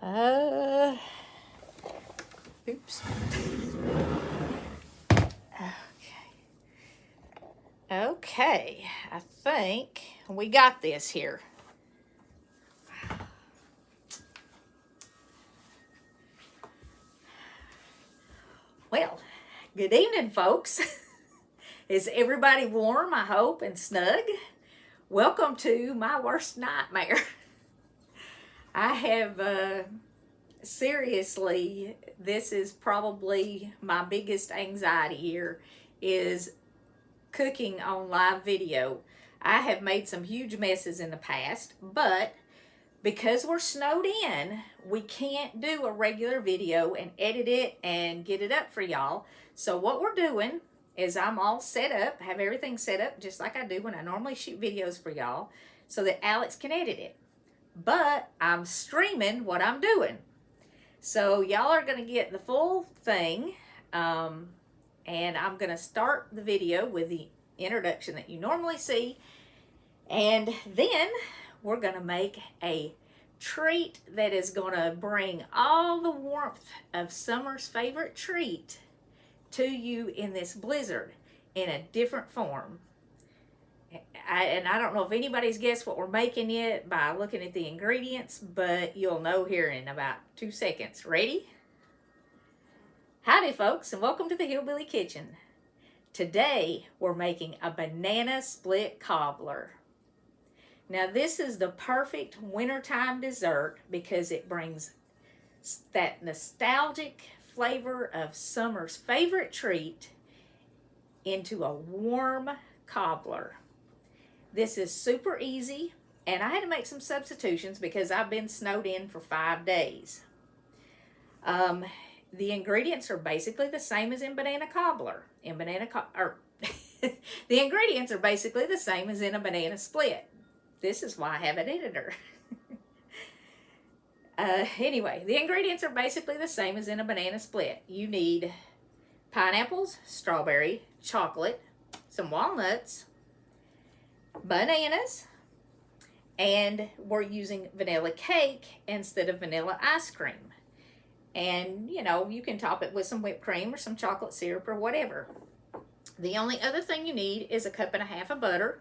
Oops. Okay, I think we got this here. Well, good evening, folks. Is everybody warm, I hope, and snug? Welcome to my worst nightmare. I have, seriously, this is probably my biggest anxiety here, is cooking on live video. I have made some huge messes in the past, but because we're snowed in, we can't do a regular video and edit it and get it up for y'all. So what we're doing is I'm all set up, have everything set up just like I do when I normally shoot videos for y'all so that Alex can edit it. But I'm streaming what I'm doing. So y'all are going to get the full thing. And I'm going to start the video with the introduction that you normally see. And then we're going to make a treat that is going to bring all the warmth of summer's favorite treat to you in this blizzard in a different form. And I don't know if anybody's guessed what we're making yet by looking at the ingredients, but you'll know here in about 2 seconds. Ready? Howdy, folks, and welcome to the Hillbilly Kitchen. Today, we're making a banana split cobbler. Now, this is the perfect wintertime dessert because it brings that nostalgic flavor of summer's favorite treat into a warm cobbler. This is super easy, and I had to make some substitutions because I've been snowed in for 5 days. The ingredients are basically the same as in banana cobbler. The ingredients are basically the same as in a banana split. This is why I have an editor. Anyway, the ingredients are basically the same as in a banana split. You need pineapples, strawberry, chocolate, some walnuts, bananas, and we're using vanilla cake instead of vanilla ice cream. And, you know, you can top it with some whipped cream or some chocolate syrup or whatever. The only other thing you need is a cup and a half of butter.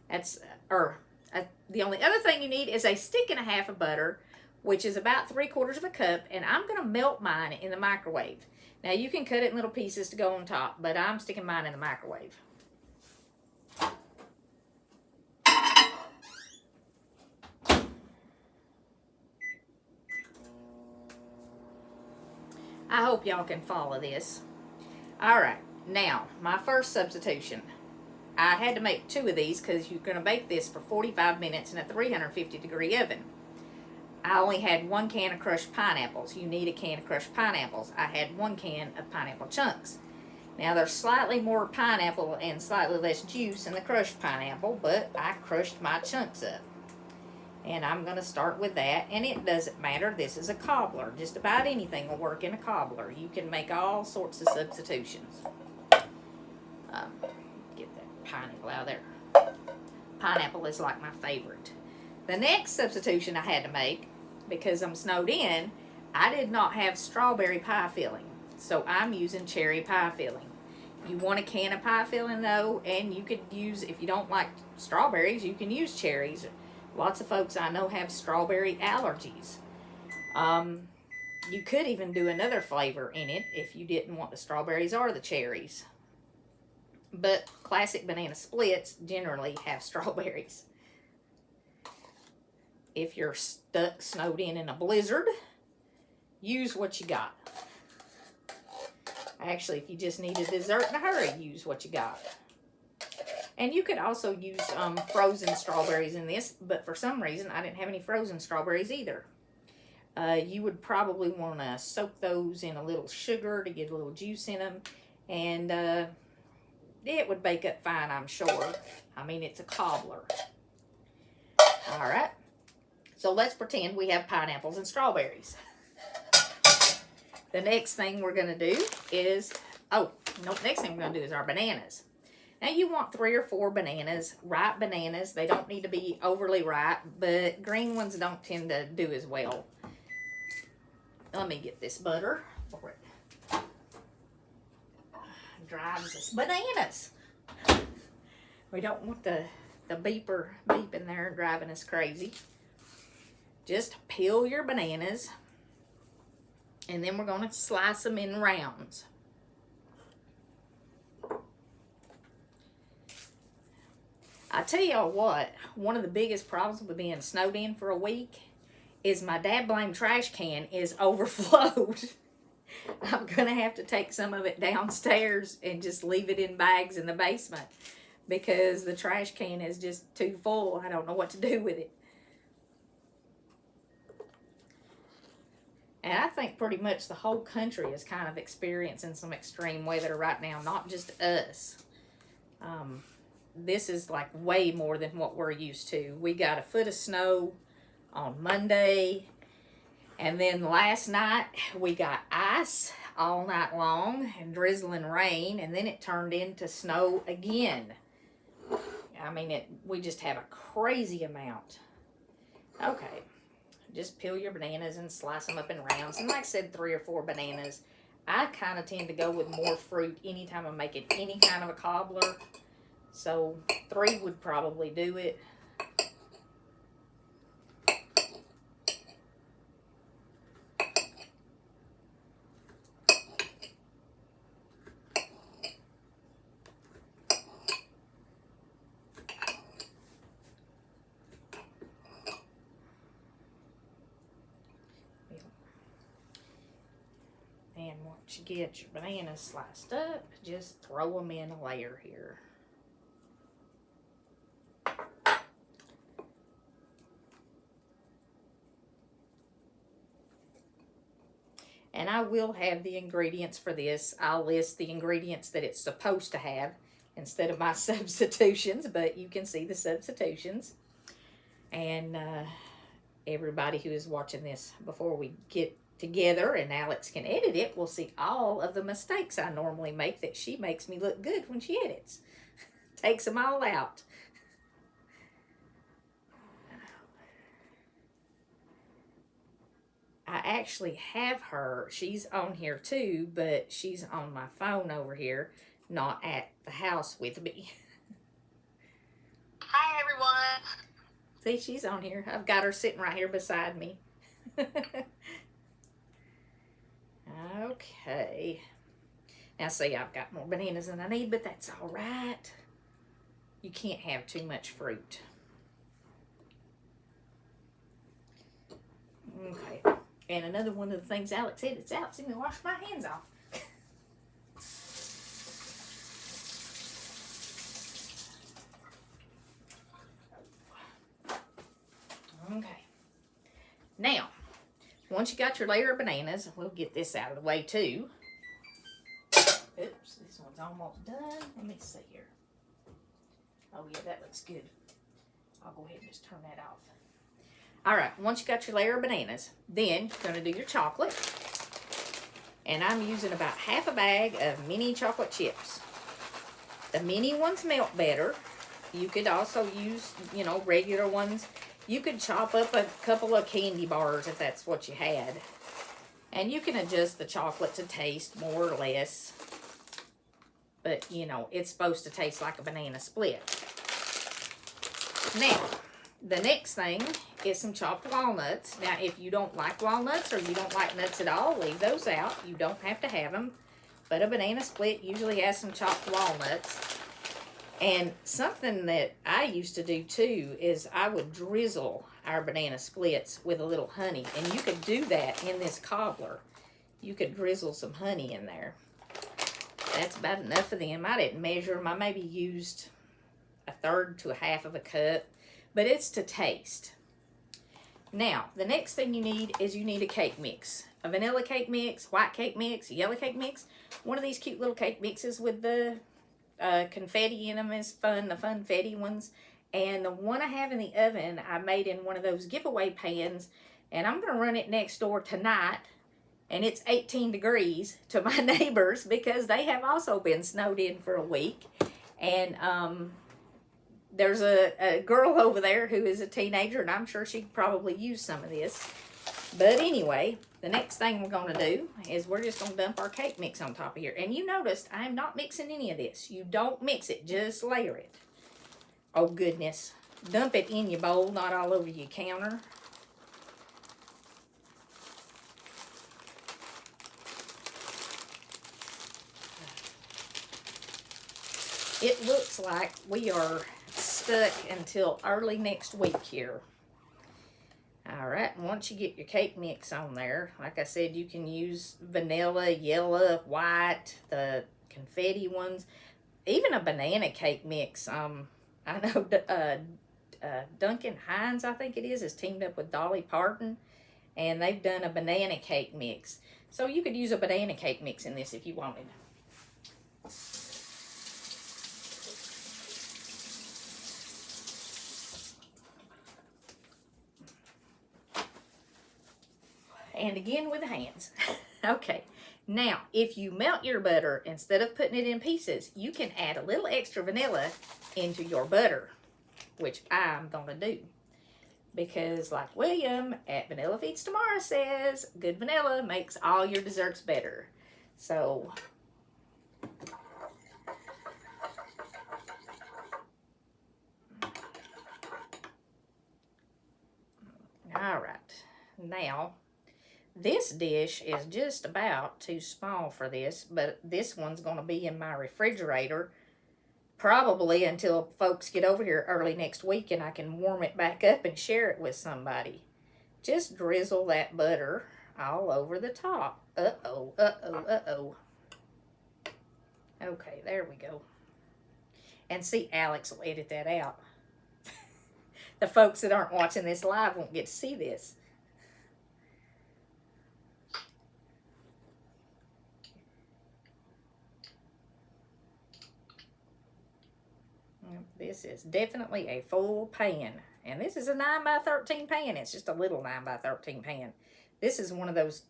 The only other thing you need is a stick and a half of butter, which is about 3/4 of a cup, and I'm going to melt mine in the microwave. Now, you can cut it in little pieces to go on top, but I'm sticking mine in the microwave. I hope y'all can follow this. Alright, now, my first substitution. I had to make 2 of these because you're going to bake this for 45 minutes in a 350-degree oven. I only had 1 can of crushed pineapples. You need a can of crushed pineapples. I had 1 can of pineapple chunks. Now, there's slightly more pineapple and slightly less juice in the crushed pineapple, but I crushed my chunks up. And I'm going to start with that, and it doesn't matter. This is a cobbler. Just about anything will work in a cobbler. You can make all sorts of substitutions. Get that pineapple out of there. Pineapple is like my favorite. The next substitution I had to make, because I'm snowed in, I did not have strawberry pie filling. So I'm using cherry pie filling. You want a can of pie filling, though, and you could use, if you don't like strawberries, you can use cherries. Lots of folks I know have strawberry allergies. You could even do another flavor in it if you didn't want the strawberries or the cherries. But classic banana splits generally have strawberries. If you're stuck snowed in a blizzard, use what you got. Actually, if you just need a dessert in a hurry, use what you got. And you could also use frozen strawberries in this, but for some reason I didn't have any frozen strawberries either. You would probably want to soak those in a little sugar to get a little juice in them, and it would bake up fine, I'm sure. I mean, it's a cobbler. Alright, so let's pretend we have pineapples and strawberries. The next thing we're going to do is, next thing we're going to do is our bananas. Now, you want 3 or 4 bananas, ripe bananas. They don't need to be overly ripe, but green ones don't tend to do as well. let me get this butter for it drives us bananas. We don't want the beeper beeping there and driving us crazy. Just peel your bananas, and then we're going to slice them in rounds. I tell y'all what, one of the biggest problems with being snowed in for a week is my dad blame trash can is overflowed. I'm going to have to take some of it downstairs and just leave it in bags in the basement because the trash can is just too full. I don't know what to do with it. And I think pretty much the whole country is kind of experiencing some extreme weather right now, not just us. This is like way more than what we're used to. We got a foot of snow on Monday. And then last night, we got ice all night long and drizzling rain, and then it turned into snow again. I mean, we just have a crazy amount. Okay, just peel your bananas and slice them up in rounds. And like I said, 3 or 4 bananas. I kind of tend to go with more fruit anytime I'm making any kind of a cobbler. So 3 would probably do it. And once you get your bananas sliced up, just throw them in a layer here. And I will have the ingredients for this. I'll list the ingredients that it's supposed to have instead of my substitutions, but you can see the substitutions. And everybody who is watching this before we get together and Alex can edit it will see all of the mistakes I normally make that she makes me look good when she edits. Takes them all out. I actually have her, she's on here too, but she's on my phone over here, not at the house with me. Hi everyone. See, she's on here. I've got her sitting right here beside me. Okay. Now see, I've got more bananas than I need, but that's all right. You can't have too much fruit. Okay. And another one of the things Alex said, it's out, so I'm going to wash my hands off. Okay. Now, once you got your layer of bananas, we'll get this out of the way too. Oops, this one's almost done. Let me see here. Oh yeah, that looks good. I'll go ahead and just turn that off. All right, once you got your layer of bananas, then you're going to do your chocolate. And I'm using about half a bag of mini chocolate chips. The mini ones melt better. You could also use, you know, regular ones. You could chop up a couple of candy bars if that's what you had. And you can adjust the chocolate to taste more or less. But, you know, it's supposed to taste like a banana split. Now, the next thing is some chopped walnuts. Now, if you don't like walnuts or you don't like nuts at all, leave those out. You don't have to have them. But a banana split usually has some chopped walnuts. And something that I used to do too is I would drizzle our banana splits with a little honey. And you could do that in this cobbler. You could drizzle some honey in there. That's about enough of them. I didn't measure them. I maybe used 1/3 to 1/2 of a cup. But it's to taste. Now, the next thing you need is you need a cake mix. A vanilla cake mix, white cake mix, yellow cake mix. One of these cute little cake mixes with the confetti in them is fun, the funfetti ones. And the one I have in the oven, I made in one of those giveaway pans. And I'm going to run it next door tonight. And it's 18 degrees to my neighbors because they have also been snowed in for a week. And there's a girl over there who is a teenager, and I'm sure she could probably use some of this. But anyway, the next thing we're going to do is we're just going to dump our cake mix on top of here. And you noticed I'm not mixing any of this. You don't mix it, just layer it. Oh goodness. Dump it in your bowl, not all over your counter. It looks like we are stuck until early next week here. Alright, and once you get your cake mix on there, like I said, you can use vanilla, yellow, white, the confetti ones, even a banana cake mix. I know Duncan Hines, I think it is teamed up with Dolly Parton, and they've done a banana cake mix. So you could use a banana cake mix in this if you wanted. And again with the hands. Okay, now if you melt your butter, instead of putting it in pieces, you can add a little extra vanilla into your butter, which I'm gonna do. Because like William at Vanilla Feeds Tomorrow says, good vanilla makes all your desserts better. So, all right, now, this dish is just about too small for this, but this one's going to be in my refrigerator probably until folks get over here early next week and I can warm it back up and share it with somebody. Just drizzle that butter all over the top. Uh-oh, uh-oh, uh-oh. Okay, there we go. And see, Alex will edit that out. The folks that aren't watching this live won't get to see this. This is definitely a full pan. And this is a 9 by 13 pan. It's just a little 9 by 13 pan. This is one of those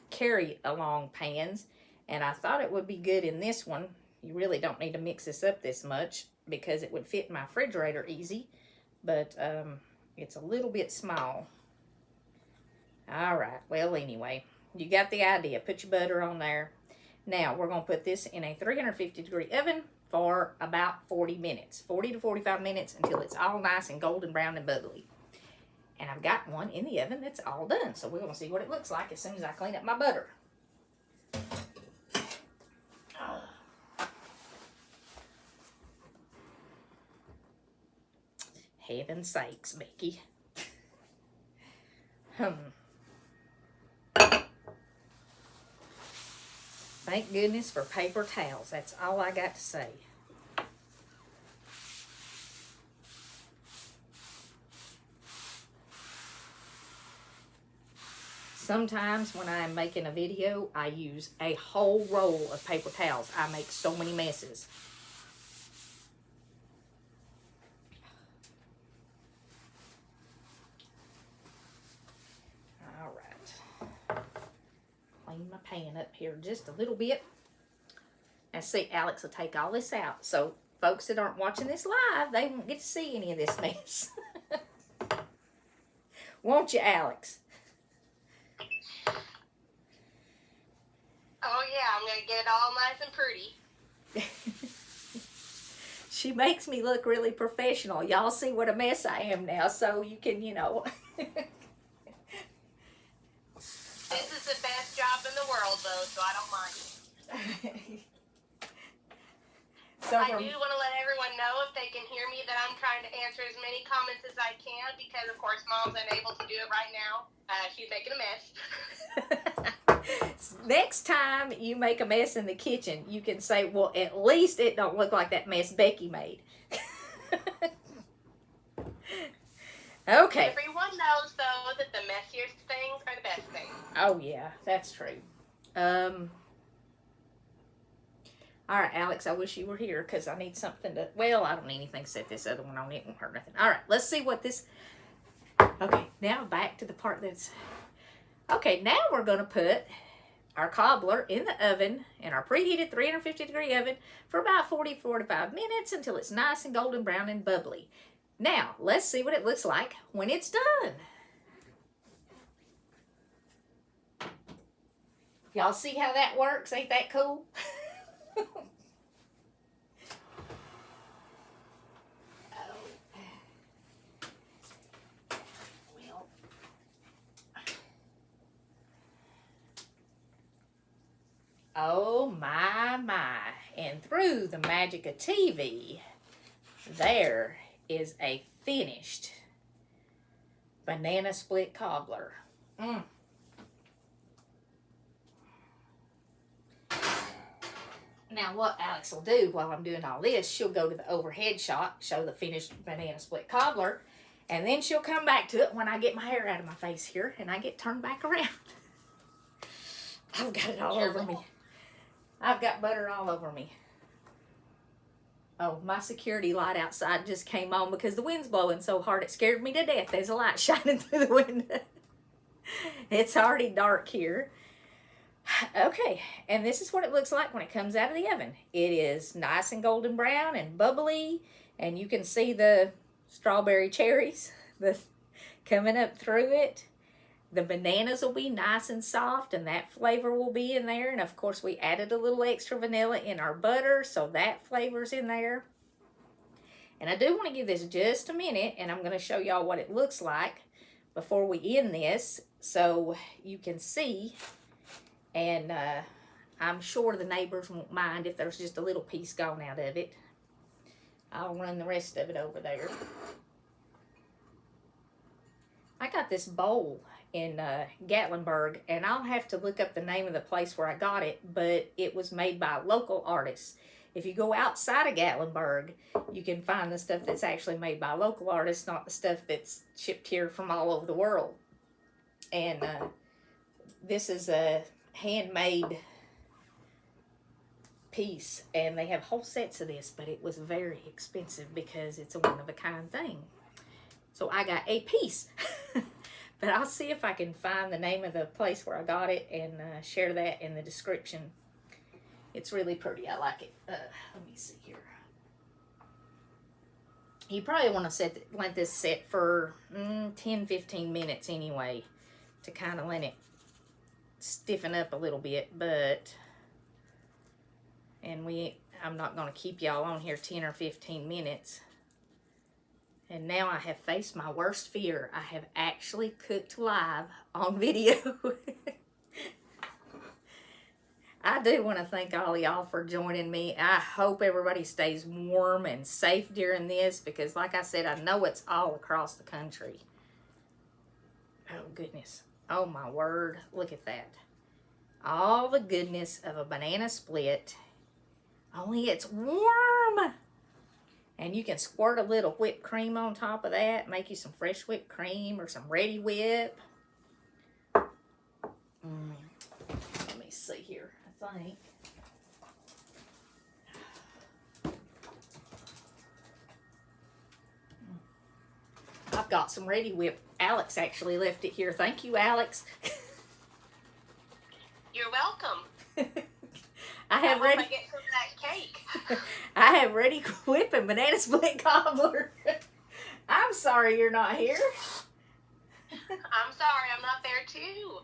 carry along pans. And I thought it would be good in this one. You really don't need to mix this up this much because it would fit in my refrigerator easy. But it's a little bit small. Alright, well anyway, you got the idea. Put your butter on there. Now we're going to put this in a 350 degree oven for about 40 minutes. 40 to 45 minutes until it's all nice and golden brown and bubbly. And I've got one in the oven that's all done. So we're going to see what it looks like as soon as I clean up my butter. Heaven's sakes, Becky. Thank goodness for paper towels. That's all I got to say. Sometimes when I'm making a video, I use a whole roll of paper towels. I make so many messes. My pan up here just a little bit. And see, Alex will take all this out. So folks that aren't watching this live, they won't get to see any of this mess. Won't you, Alex? Oh yeah, I'm going to get it all nice and pretty. She makes me look really professional. Y'all see what a mess I am now, so you can, you know. This is the best job in the world, though, so I don't mind. So I do want to let everyone know, if they can hear me, that I'm trying to answer as many comments as I can, because, of course, Mom's unable to do it right now. She's making a mess. Next time you make a mess in the kitchen, you can say, well, at least it don't look like that mess Becky made. Okay. Everyone knows, though, that the messiest things are the best things. Oh, yeah, that's true. All right, Alex, I wish you were here because I need something to... Well, I don't need anything to set this other one on. It won't hurt nothing. All right, let's see what this... Okay, now back to the part that's... Okay, now we're going to put our cobbler in the oven, in our preheated 350-degree oven, for about 40-45 minutes until it's nice and golden brown and bubbly. Now, let's see what it looks like when it's done. Y'all see how that works? Ain't that cool? Oh my, my. And through the magic of TV, there is a finished banana split cobbler. Now what Alex will do while I'm doing all this, she'll go to the overhead shot, show the finished banana split cobbler, and then she'll come back to it when I get my hair out of my face here and I get turned back around. I've got it all over me. I've got butter all over me. Oh, my security light outside just came on because the wind's blowing so hard it scared me to death. There's a light shining through the window. It's already dark here. Okay, and this is what it looks like when it comes out of the oven. It is nice and golden brown and bubbly, and you can see the strawberry cherries coming up through it. The bananas will be nice and soft, and that flavor will be in there. And of course, we added a little extra vanilla in our butter, so that flavor's in there. And I do want to give this just a minute, and I'm going to show y'all what it looks like before we end this, so you can see. And I'm sure the neighbors won't mind if there's just a little piece gone out of it. I'll run the rest of it over there. I got this bowl in Gatlinburg, and I'll have to look up the name of the place where I got it, but it was made by local artists. If you go outside of Gatlinburg, you can find the stuff that's actually made by local artists, not the stuff that's shipped here from all over the world. And this is a handmade piece, and they have whole sets of this, but it was very expensive because it's a one-of-a-kind thing. So I got a piece. But I'll see if I can find the name of the place where I got it and share that in the description. It's really pretty. I like it. Let me see here. You probably want to let this set for 10-15 minutes anyway, to kind of let it stiffen up a little bit. But I'm not going to keep y'all on here 10 or 15 minutes. And now I have faced my worst fear. I have actually cooked live on video. I do want to thank all y'all for joining me. I hope everybody stays warm and safe during this, because like I said, I know it's all across the country. Oh goodness. Oh my word. Look at that. All the goodness of a banana split. Only it's warm. And you can squirt a little whipped cream on top of that. Make you some fresh whipped cream or some Ready Whip. Let me see here, I think. I've got some Ready Whip. Alex actually left it here. Thank you, Alex. You're welcome. I have I get some of that cake. I have Ready Whip and banana split cobbler. I'm sorry you're not here. I'm sorry, I'm not there too.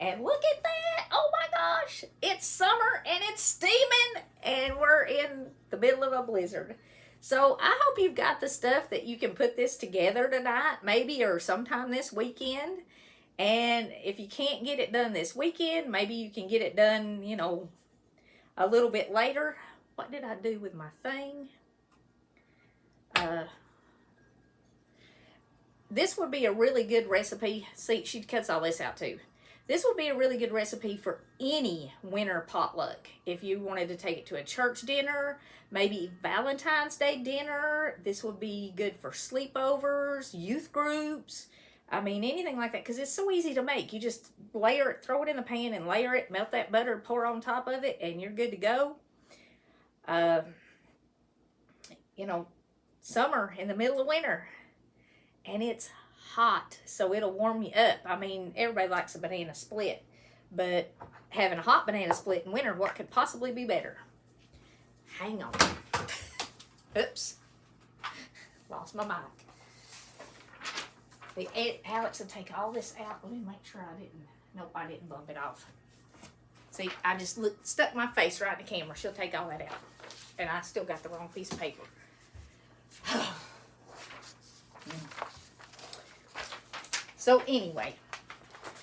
And look at that. Oh my gosh. It's summer and it's steaming and we're in the middle of a blizzard. So I hope you've got the stuff that you can put this together tonight, maybe, or sometime this weekend. And if you can't get it done this weekend, maybe you can get it done, you know, a little bit later. What did I do with my thing? This would be a really good recipe. See, she cuts all this out too. This would be a really good recipe for any winter potluck. If you wanted to take it to a church dinner, maybe Valentine's Day dinner, this would be good for sleepovers, youth groups. I mean, anything like that, because it's so easy to make. You just layer it, throw it in the pan and layer it, melt that butter, pour on top of it, and you're good to go. You know, summer in the middle of winter, and it's hot, so it'll warm you up. I mean, everybody likes a banana split, but having a hot banana split in winter, what could possibly be better? Hang on. Oops. Lost my mic. Alex will take all this out. Let me make sure I didn't Nope, I didn't bump it off. See, I just stuck my face right in the camera. She'll take all that out. And I still got the wrong piece of paper. So anyway,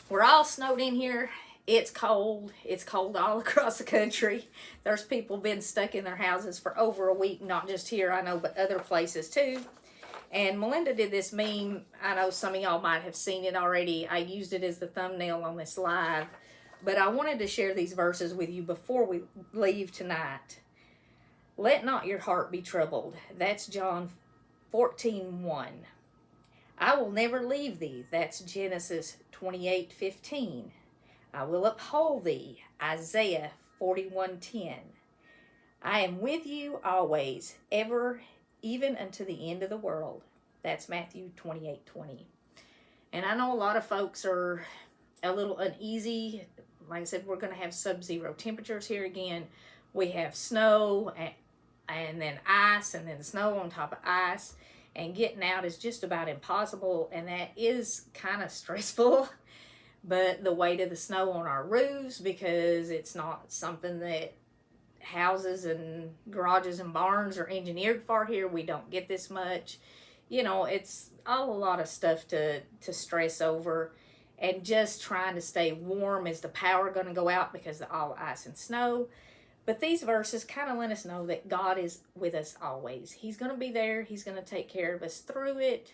we're all snowed in here. It's cold. It's cold all across the country. There's people been stuck in their houses for over a week, not just here, I know, but other places too. And Melinda did this meme. I know some of y'all might have seen it already. I used it as the thumbnail on this live. But I wanted to share these verses with you before we leave tonight. Let not your heart be troubled. That's John 14:1. I will never leave thee. That's Genesis 28:15. I will uphold thee. Isaiah 41:10. I am with you always, ever, even unto the end of the world. That's Matthew 28:20. And I know a lot of folks are a little uneasy. Like I said, we're going to have sub-zero temperatures here again. We have snow and then ice and then snow on top of ice. And getting out is just about impossible. And that is kind of stressful. But the weight of the snow on our roofs, because it's not something that houses and garages and barns are engineered for here. We don't get this much. You know, it's all a lot of stuff to stress over. And just trying to stay warm. Is the power going to go out because of all ice and snow? But these verses kind of let us know that God is with us always. He's going to be there. He's going to take care of us through it.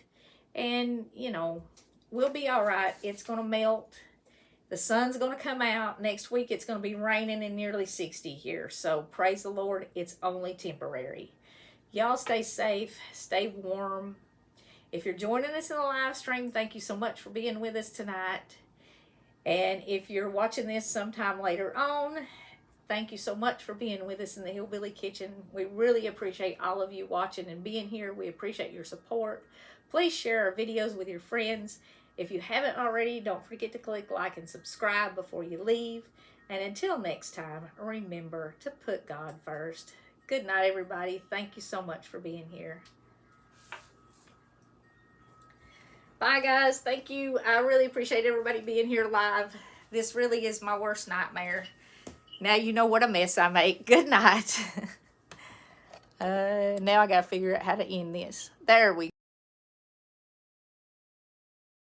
And, you know, we'll be all right. It's going to melt. The sun's going to come out. Next week it's going to be raining and nearly 60 here. So praise the Lord. It's only temporary. Y'all stay safe. Stay warm. If you're joining us in the live stream, thank you so much for being with us tonight. And if you're watching this sometime later on, thank you so much for being with us in the Hillbilly Kitchen. We really appreciate all of you watching and being here. We appreciate your support. Please share our videos with your friends. If you haven't already, don't forget to click like and subscribe before you leave. And until next time, remember to put God first. Good night, everybody. Thank you so much for being here. Bye, guys. Thank you. I really appreciate everybody being here live. This really is my worst nightmare. Now you know what a mess I make. Good night. Now I got to figure out how to end this. There we go.